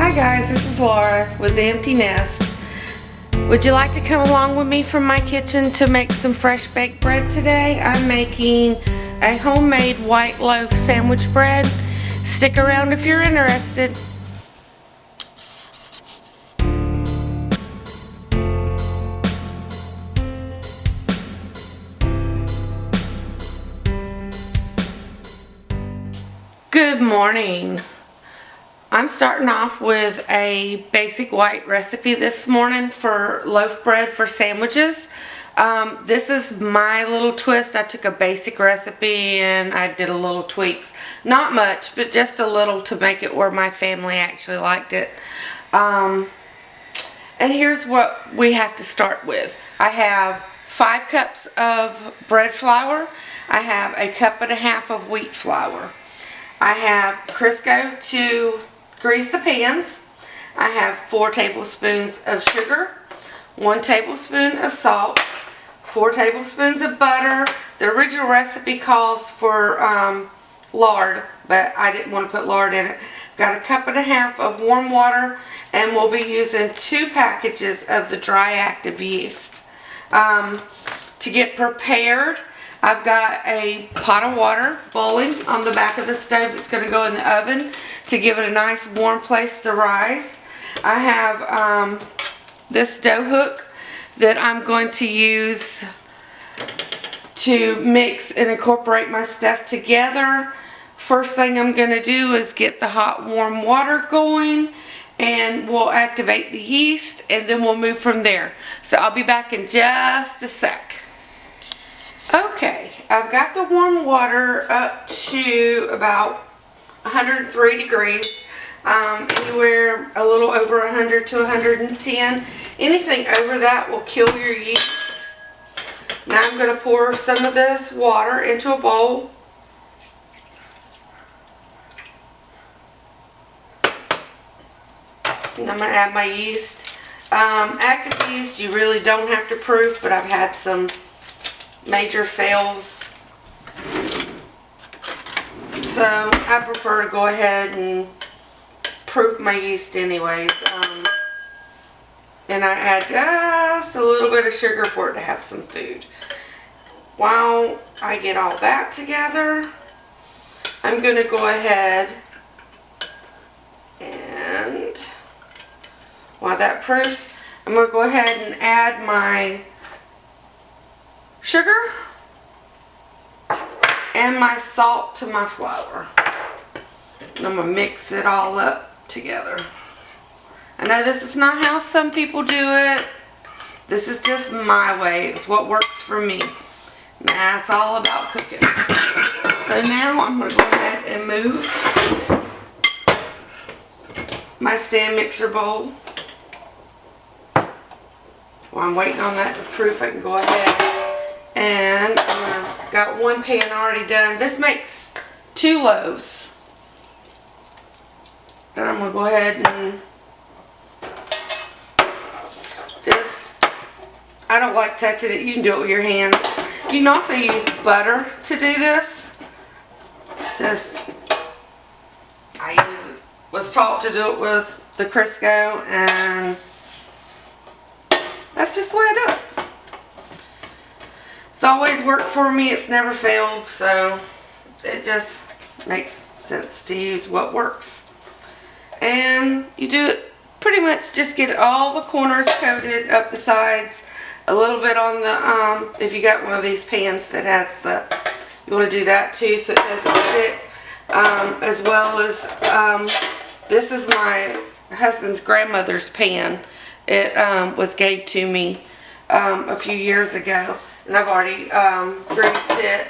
Hi guys, this is Laura with The Empty Nest. Would you like to come along with me from my kitchen to make some fresh baked bread today? I'm making a homemade white loaf sandwich bread. Stick around if you're interested. Good morning. I'm starting off with a basic white recipe this morning for loaf bread for sandwiches. This is my little twist. I took a basic recipe and I did a little tweaks. Not much, but just a little to make it where my family actually liked it. And here's what we have to start with. I have 5 cups of bread flour. I have a cup and a half of wheat flour. I have Crisco to grease the pans. I have 4 tablespoons of sugar, 1 tablespoon of salt, 4 tablespoons of butter. The original recipe calls for lard, but I didn't want to put lard in it. Got a cup and a half of warm water, and we'll be using 2 packages of the dry active yeast. To get prepared, I've got a pot of water boiling on the back of the stove. It's going to go in the oven to give it a nice warm place to rise. I have this dough hook that I'm going to use to mix and incorporate my stuff together. First thing I'm going to do is get the hot warm water going, and we'll activate the yeast, and then we'll move from there. So I'll be back in just a sec. Okay, I've got the warm water up to about 103 degrees, anywhere a little over 100 to 110. Anything over that will kill your yeast. Now I'm going to pour some of this water into a bowl. And I'm going to add my yeast. Active yeast you really don't have to proof, but I've had some major fails, so I prefer to go ahead and proof my yeast anyways. And I add just a little bit of sugar for it to have some food. While I get all that together, I'm going to go ahead and while that proofs, I'm going to go ahead and add my sugar and my salt to my flour. And I'm going to mix it all up together. I know this is not how some people do it. This is just my way. It's what works for me. That's all about cooking. So now I'm going to go ahead and move my stand mixer bowl. While I'm waiting on that to proof, I can go ahead. And I've got 1 pan already done. This makes 2 loaves. And I'm going to go ahead and just, I don't like touching it. You can do it with your hands. You can also use butter to do this. I was taught to do it with the Crisco, and that's just the way I do it. It's always worked for me. It's never failed, so it just makes sense to use what works. And you do it pretty much, just get all the corners coated up the sides, a little bit on the, if you got one of these pans that has the, you want to do that too so it doesn't stick, as well as, this is my husband's grandmother's pan. It was gave to me a few years ago. And I've already greased it.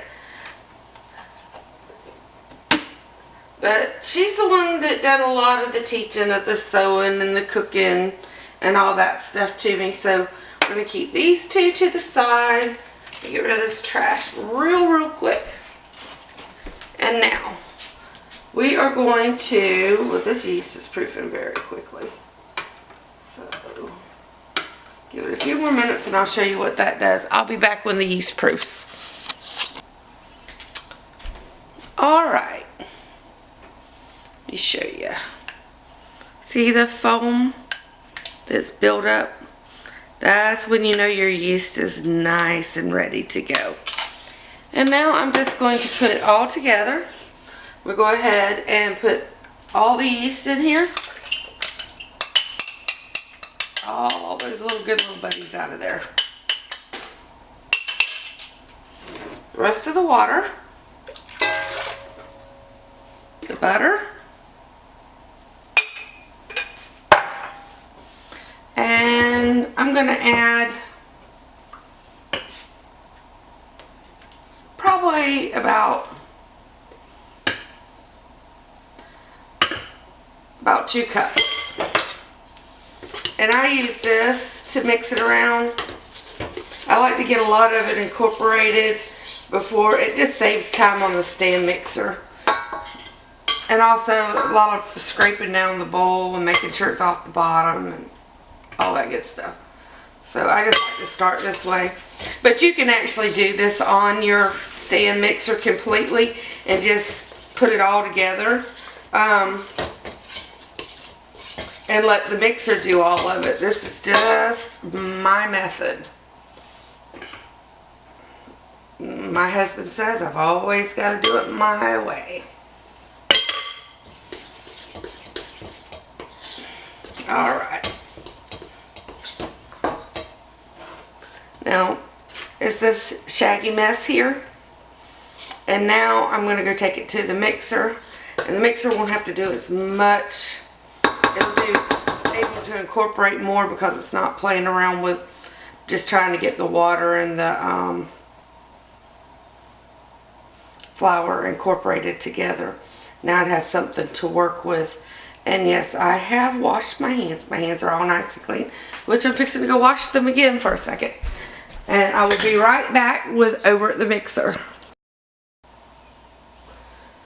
But she's the one that done a lot of the teaching of the sewing and the cooking and all that stuff to me. So I'm going to keep these 2 to the side and get rid of this trash real quick. And now we are going to, well, this yeast is proofing very quickly. So give it a few more minutes and I'll show you what that does. I'll be back when the yeast proofs. Alright. Let me show you. See the foam that's built up? That's when you know your yeast is nice and ready to go. And now I'm just going to put it all together. We'll go ahead and put all the yeast in here. All those good little buddies out of there. The rest of the water. The butter. And I'm going to add probably about 2 cups. And I use this to mix it around. I like to get a lot of it incorporated before. It just saves time on the stand mixer. And also a lot of scraping down the bowl and making sure it's off the bottom and all that good stuff. So I just like to start this way. But you can actually do this on your stand mixer completely and just put it all together. And let the mixer do all of it. This is just my method. My husband says I've always got to do it my way. Alright. Now, is this shaggy mess here? And now I'm going to go take it to the mixer. And the mixer won't have to do as much. It'll be able to incorporate more because it's not playing around with just trying to get the water and the flour incorporated together. Now it has something to work with. And yes, I have washed my hands. My hands are all nice and clean, which I'm fixing to go wash them again for a second. And I will be right back with over at the mixer.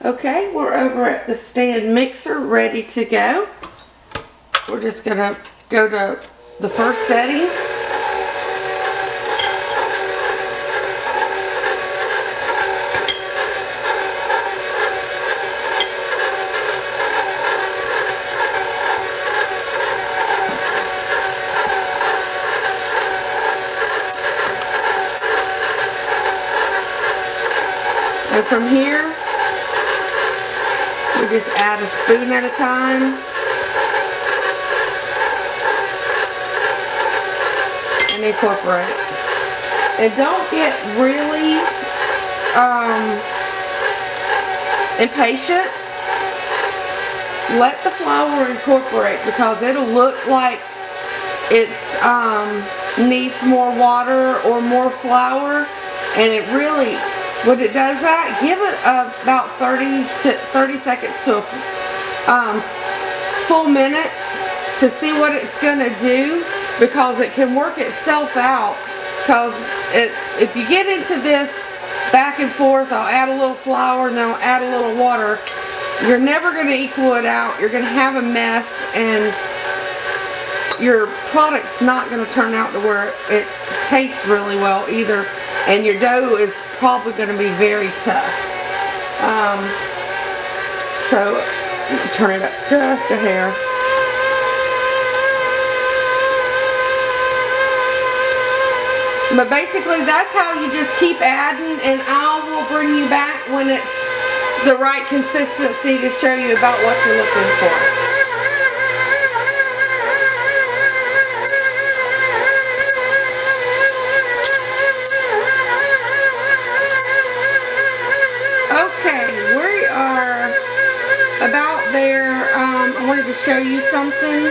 Okay, we're over at the stand mixer, ready to go. We're just going to go to the first setting. And from here, we just add a spoon at a time. And incorporate. And don't get really impatient. Let the flour incorporate because it'll look like it's needs more water or more flour, and it really, when it does that, give it about 30 seconds to a full minute to see what it's gonna do, because it can work itself out. Because if you get into this back and forth, I'll add a little flour and then I'll add a little water, you're never going to equal it out. You're going to have a mess, and your product's not going to turn out to where it tastes really well either, and your dough is probably going to be very tough. So turn it up just a hair. But basically that's how you just keep adding, and I will bring you back when it's the right consistency to show you about what you're looking for. Okay, we are about there. I wanted to show you something.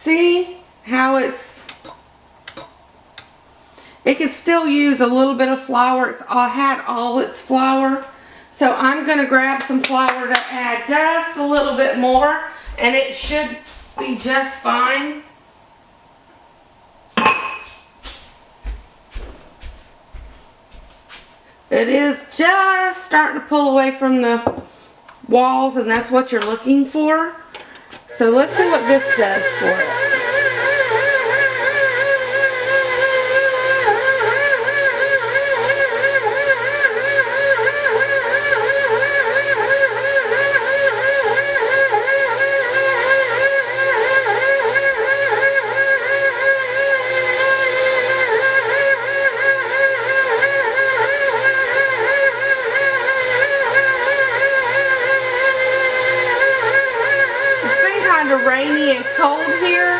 See how it could still use a little bit of flour. It's had all its flour. So I'm going to grab some flour to add just a little bit more, and it should be just fine. It is just starting to pull away from the walls, and that's what you're looking for. So let's see what this does for it. kind of rainy and cold here,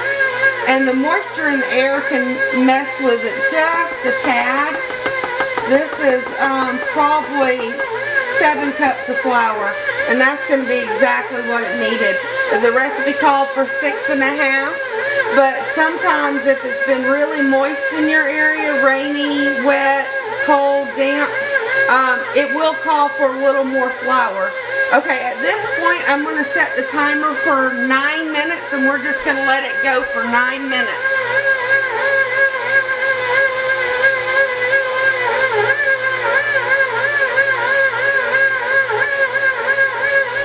and the moisture in the air can mess with it just a tad. This is probably 7 cups of flour, and that's going to be exactly what it needed. The recipe called for 6.5, but sometimes if it's been really moist in your area, rainy, wet, cold, damp, it will call for a little more flour. Okay, at this point I'm going to set the timer for 9 minutes, and we're just going to let it go for 9 minutes.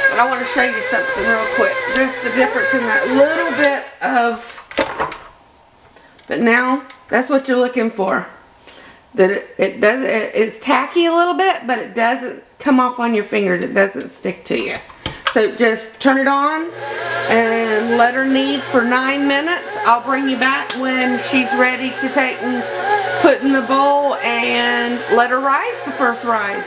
But I want to show you something real quick. Just the difference in that little bit of, but now that's what you're looking for. That it's tacky a little bit, but it doesn't come off on your fingers. It doesn't stick to you. So just turn it on and let her knead for 9 minutes. I'll bring you back when she's ready to take and put in the bowl and let her rise the first rise.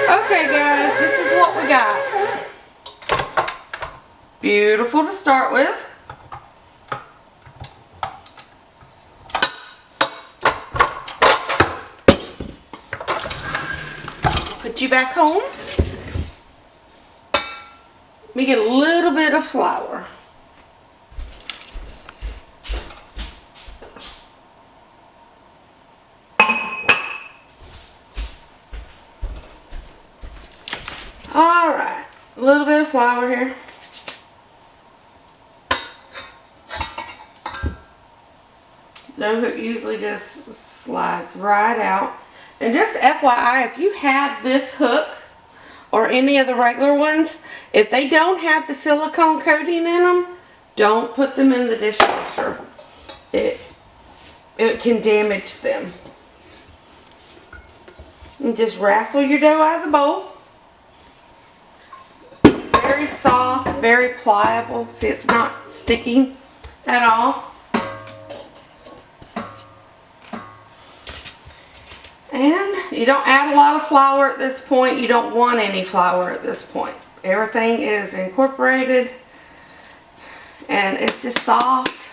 Okay guys, this is what we got. Beautiful to start with. Put you back home. Let me get a little bit of flour. Alright, a little bit of flour here. The hook usually just slides right out. And just FYI, if you have this hook or any of the regular ones, if they don't have the silicone coating in them, don't put them in the dishwasher. It can damage them. And just wrestle your dough out of the bowl. Very soft, very pliable. See, it's not sticking at all. And you don't add a lot of flour at this point. You don't want any flour at this point. Everything is incorporated and it's just soft.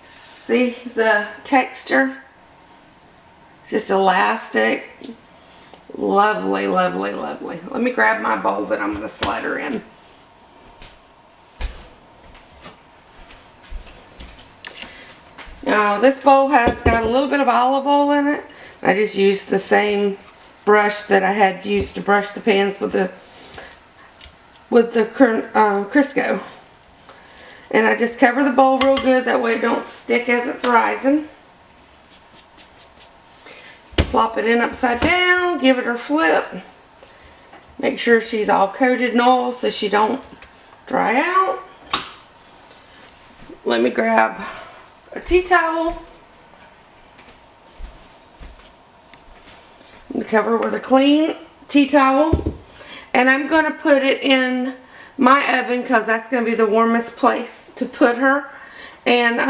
See the texture? It's just elastic. Lovely, lovely, lovely. Let me grab my bowl that I'm going to slide her in. Now this bowl has got a little bit of olive oil in it. I just used the same brush that I had used to brush the pans with the Crisco. And I just cover the bowl real good, that way it don't stick as it's rising. Plop it in upside down, give it her flip. Make sure she's all coated in oil so she don't dry out. Let me grab a tea towel. I'm going to cover it with a clean tea towel. And I'm going to put it in my oven because that's going to be the warmest place to put her. And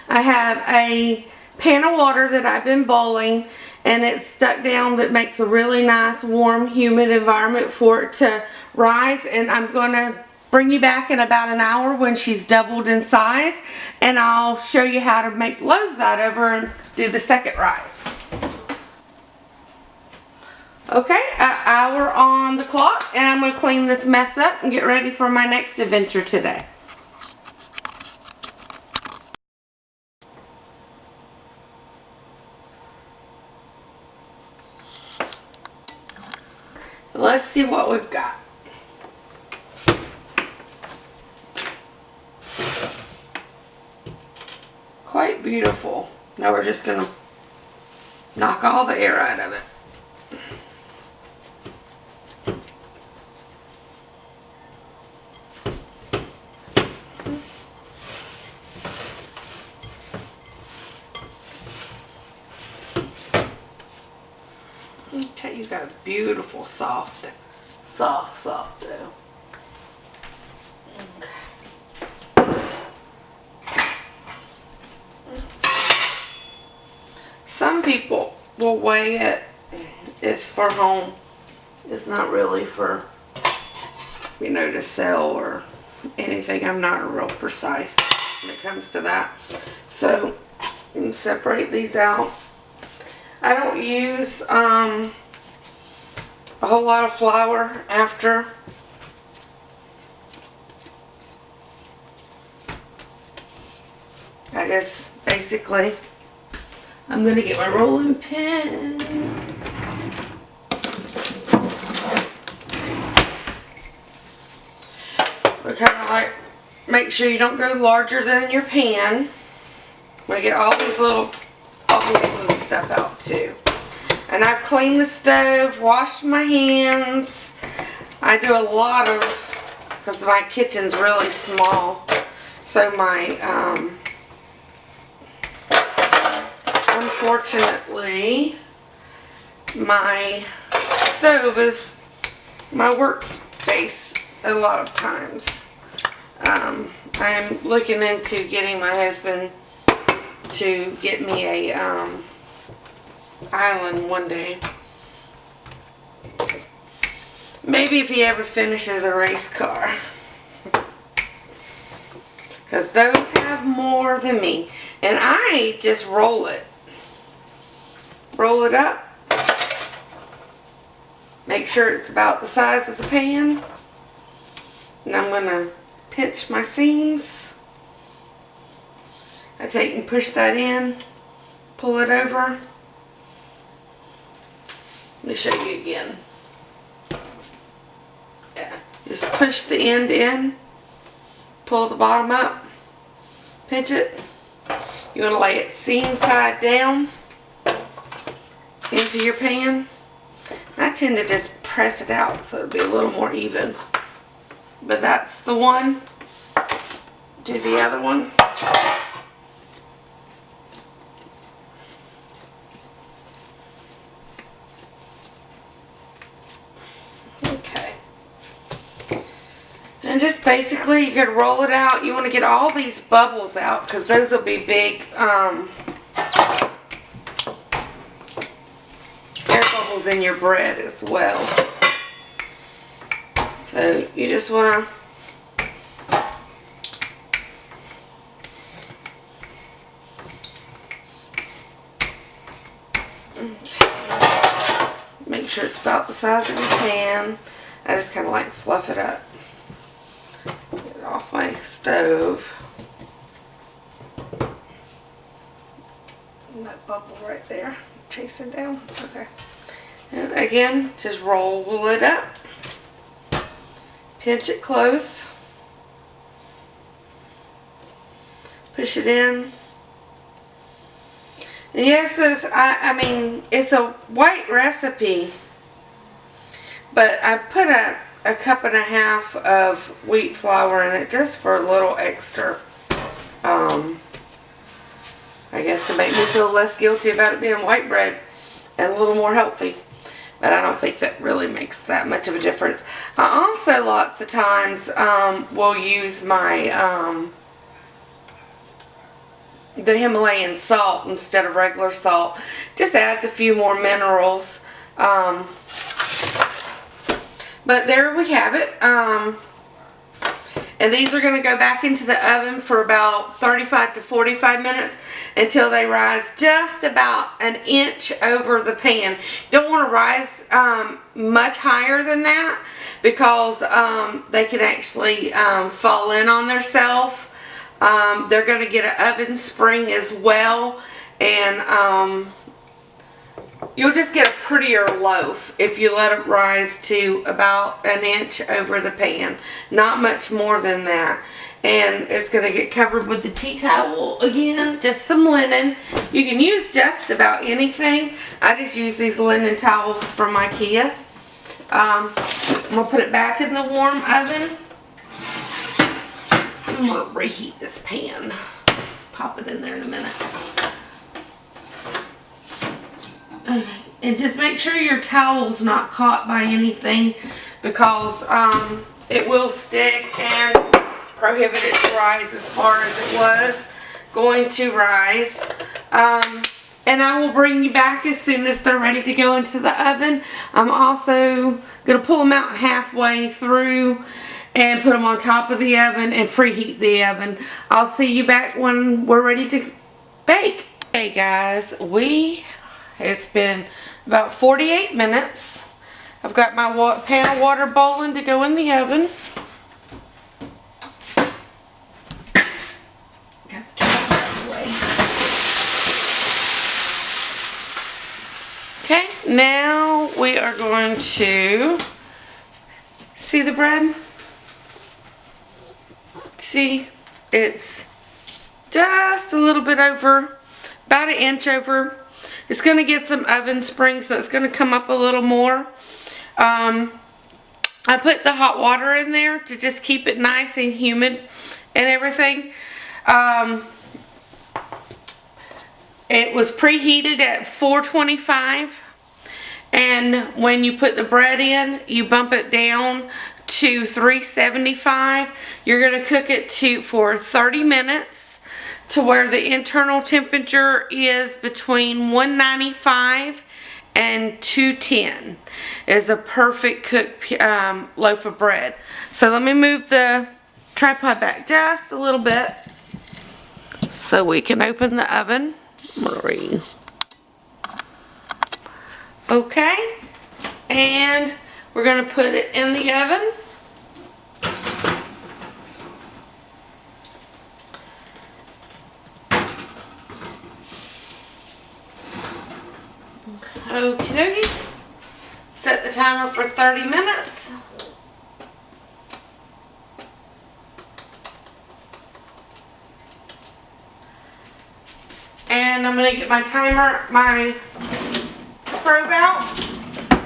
I have a pan of water that I've been boiling, and it's stuck down, that makes a really nice warm humid environment for it to rise. And I'm going to bring you back in about an hour when she's doubled in size, and I'll show you how to make loaves out of her and do the second rise. Okay, an hour on the clock, and I'm going to clean this mess up and get ready for my next adventure today. Let's see what we've got. Quite beautiful. Now we're just going to knock all the air out of it. Okay, you've got a beautiful soft dough. Okay. people will weigh it. It's for home. It's not really for, you know, to sell or anything. I'm not real precise when it comes to that. So, you can separate these out. I don't use a whole lot of flour after. I just basically, I'm going to get my rolling pin. We kind of like, make sure you don't go larger than your pan. I'm going to get all these little bubbles and stuff out too. And I've cleaned the stove, washed my hands. I do a lot of, because my kitchen's really small. So my, unfortunately, my stove is my workspace a lot of times. I'm looking into getting my husband to get me a island one day. Maybe if he ever finishes a race car. Because those have more than me. And I just roll it. Roll it up. Make sure it's about the size of the pan. And I'm going to pinch my seams. I take and push that in. Pull it over. Let me show you again. Yeah. Just push the end in. Pull the bottom up. Pinch it. You want to lay it seam side down into your pan. I tend to just press it out so it'll be a little more even. But that's the one. Do the other one. Okay. And just basically, you could roll it out. You want to get all these bubbles out because those will be big air bubbles in your bread as well. So you just want to make sure it's about the size of your pan. I just kind of like fluff it up. Get it off my stove. And that bubble right there, chasing down. Okay. And again, just roll it up. Pinch it close. Push it in. And yes, I mean, it's a white recipe, but I put a cup and a half of wheat flour in it just for a little extra. I guess to make me feel less guilty about it being white bread and a little more healthy. But I don't think that really makes that much of a difference. I also lots of times will use my the Himalayan salt instead of regular salt. Just adds a few more minerals. But there we have it. And these are going to go back into the oven for about 35 to 45 minutes until they rise just about an inch over the pan. You don't want to rise much higher than that because they can actually fall in on themselves. They're going to get an oven spring as well, and you'll just get a prettier loaf if you let it rise to about an inch over the pan. Not much more than that. And it's going to get covered with the tea towel again, just some linen. You can use just about anything. I just use these linen towels from IKEA. I'm going to put it back in the warm oven. I'm going to reheat this pan. Just pop it in there in a minute. Okay. And just make sure your towel's not caught by anything because it will stick and prohibit it to rise as far as it was going to rise. And I will bring you back as soon as they're ready to go into the oven. I'm also going to pull them out halfway through and put them on top of the oven and preheat the oven. I'll see you back when we're ready to bake. Okay guys, it's been about 48 minutes. I've got my pan of water boiling to go in the oven. Okay, now we are going to see the bread. See, it's just a little bit over, about an inch over. It's going to get some oven springs, so it's going to come up a little more. I put the hot water in there to just keep it nice and humid and everything. It was preheated at 425, and when you put the bread in, you bump it down to 375. You're going to cook it for 30 minutes to where the internal temperature is between 195 and 210. Is a perfect cooked loaf of bread. So let me move the tripod back just a little bit so we can open the oven. Okay, and we're going to put it in the oven. Okie dokie. Set the timer for 30 minutes. And I'm going to get my probe out. I'm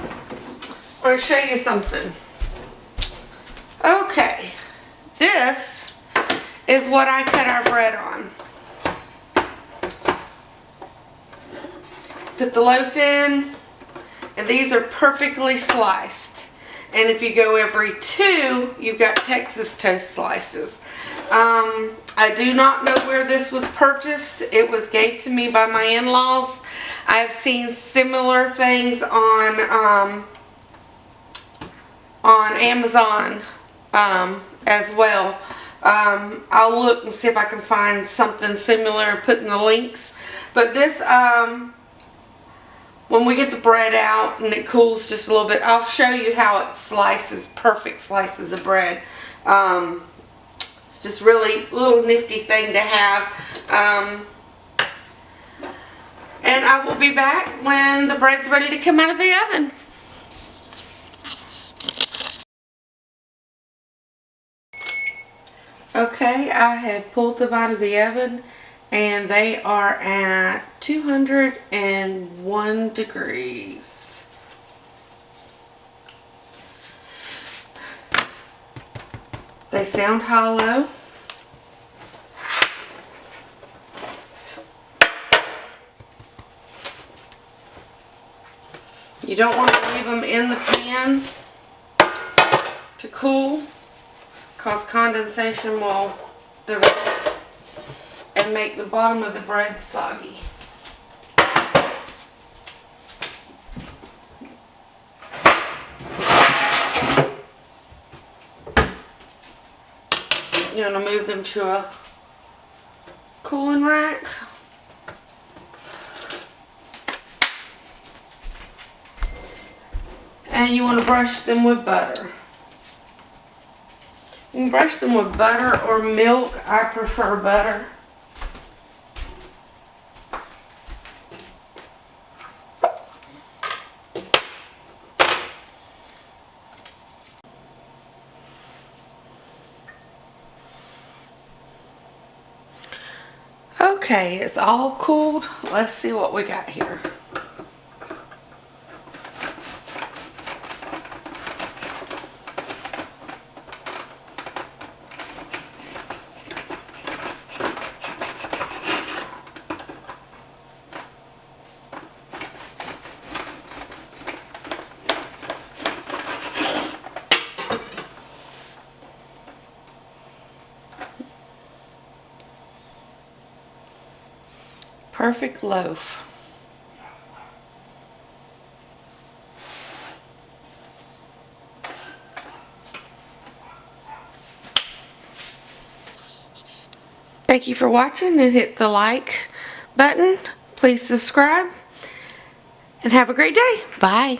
going to show you something. Okay, this is what I cut our bread on. Put the loaf in, and these are perfectly sliced. And if you go every two, you've got Texas toast slices. I do not know where this was purchased. It was gave to me by my in-laws. I've seen similar things on Amazon as well. I'll look and see if I can find something similar and put in the links. But this, when we get the bread out and it cools just a little bit, I'll show you how it slices, perfect slices of bread. It's just really a little nifty thing to have. And I will be back when the bread's ready to come out of the oven. Okay, I have pulled them out of the oven and they are at 201 degrees. They sound hollow. You don't want to leave them in the pan to cool, because condensation will develop and make the bottom of the bread soggy. You're going to move them to a cooling rack. And you want to brush them with butter. You can brush them with butter or milk. I prefer butter. Okay, it's all cooled. Let's see what we got here. Perfect loaf. Thank you for watching, and hit the like button. Please subscribe and have a great day. Bye.